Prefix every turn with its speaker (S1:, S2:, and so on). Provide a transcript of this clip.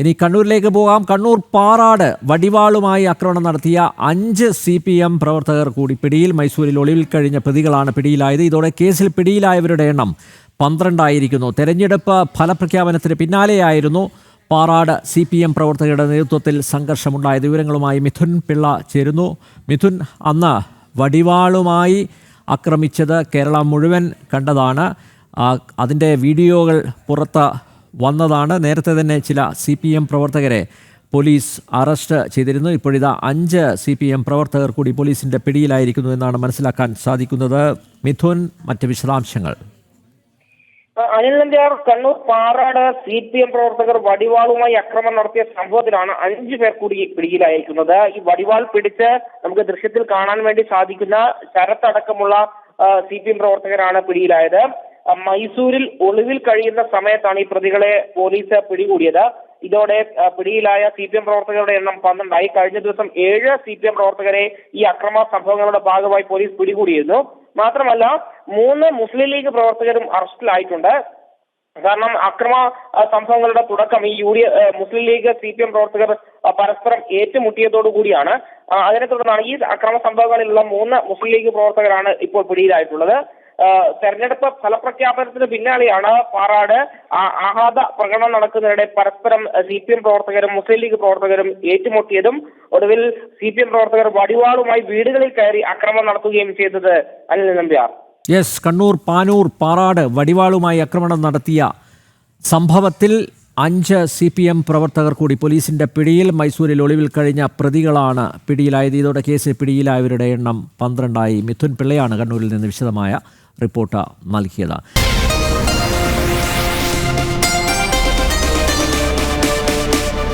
S1: ഇനി കണ്ണൂരിലേക്ക് പോകാം. കണ്ണൂർ പാറാട് വടിവാളുമായി ആക്രമണം നടത്തിയ 5 CPM പ്രവർത്തകർ കൂടി പിടിയിൽ. മൈസൂരിൽ ഒളിവിൽ കഴിഞ്ഞ പ്രതികളാണ് പിടിയിലായത്. ഇതോടെ കേസിൽ പിടിയിലായവരുടെ എണ്ണം 12 ആയിരിക്കുന്നു. തെരഞ്ഞെടുപ്പ് ഫലപ്രഖ്യാപനത്തിന് പിന്നാലെയായിരുന്നു പാറാട് CPM പ്രവർത്തകരുടെ നേതൃത്വത്തിൽ സംഘർഷമുണ്ടായത്. വിവരങ്ങളുമായി മിഥുൻ പിള്ള ചേരുന്നു. മിഥുൻ, അന്ന് വടിവാളുമായി ആക്രമിച്ചത് കേരളം മുഴുവൻ കണ്ടതാണ്. അതിൻ്റെ വീഡിയോകൾ പുറത്ത് വന്നതാണ്. നേരത്തെ തന്നെ ചില CPM പ്രവർത്തകരെ പോലീസ് അറസ്റ്റ് ചെയ്തിരുന്നു. ഇപ്പോഴിതാ 5 CPM പ്രവർത്തകർ കൂടി പോലീസിൻ്റെ പിടിയിലായിരിക്കുന്നു എന്നാണ് മനസ്സിലാക്കാൻ സാധിക്കുന്നത്. മിഥുൻ, മറ്റ് വിശദാംശങ്ങൾ.
S2: അനിൽ നമ്പ്യാർ, കണ്ണൂർ പാറാട് CPM പ്രവർത്തകർ വടിവാളുമായി ആക്രമണം നടത്തിയ സംഭവത്തിലാണ് 5 പേർ കൂടി പിടിയിലായിരിക്കുന്നത്. ഈ വടിവാൾ പിടിച്ച് നമുക്ക് ദൃശ്യത്തിൽ കാണാൻ വേണ്ടി സാധിക്കുന്ന ശരത്തടക്കമുള്ള CPM പ്രവർത്തകരാണ് പിടിയിലായത്. മൈസൂരിൽ ഒളിവിൽ കഴിയുന്ന സമയത്താണ് ഈ പ്രതികളെ പോലീസ് പിടികൂടിയത്. ഇതോടെ പിടിയിലായ CPM പ്രവർത്തകരുടെ എണ്ണം 12 ആയി. കഴിഞ്ഞ ദിവസം 7 CPM പ്രവർത്തകരെ ഈ അക്രമ സംഭവങ്ങളുടെ ഭാഗമായി പോലീസ് പിടികൂടിയിരുന്നു. മാത്രമല്ല 3 മുസ്ലിം ലീഗ് പ്രവർത്തകരും അറസ്റ്റിലായിട്ടുണ്ട്. കാരണം അക്രമ സംഭവങ്ങളുടെ തുടക്കം ഈ മുസ്ലിം ലീഗ് CPM പ്രവർത്തകർ പരസ്പരം ഏറ്റുമുട്ടിയതോടുകൂടിയാണ്. അതിനെ തുടർന്നാണ് ഈ അക്രമ സംഭവങ്ങളിലുള്ള 3 മുസ്ലിം ലീഗ് പ്രവർത്തകരാണ് ഇപ്പോൾ പിടിയിലായിട്ടുള്ളത്. തെരഞ്ഞെടുപ്പ് ഫലപ്രഖ്യാപനത്തിന് പിന്നാലെയാണ് പാറാട് ആഹ്ലാദ പ്രകടനം നടക്കുന്നതിനിടെ പരസ്പരം CPM പ്രവർത്തകരും മുസ്ലിം ലീഗ് പ്രവർത്തകരും ഏറ്റുമുട്ടിയതും ഒടുവിൽ CPM പ്രവർത്തകർ വടിവാളുമായി വീടുകളിൽ കയറി ആക്രമണം നടത്തുകയും ചെയ്തത്. അനിൽ നമ്പ്യാർ.
S1: യെസ്, കണ്ണൂർ പാനൂർ പാറാട് വടിവാളുമായി ആക്രമണം നടത്തിയ സംഭവത്തിൽ 5 CPM പ്രവർത്തകർ കൂടി പോലീസിന്റെ പിടിയിൽ. മൈസൂരിൽ ഒളിവിൽ കഴിഞ്ഞ പ്രതികളാണ് പിടിയിലായത്. ഇതോടെ കേസിൽ പിടിയിലായവരുടെ എണ്ണം 12 ആയി. മിഥുൻ പിള്ളയാണ് കണ്ണൂരിൽ നിന്ന് വിശദമായ റിപ്പോർട്ട് നൽകിയത്.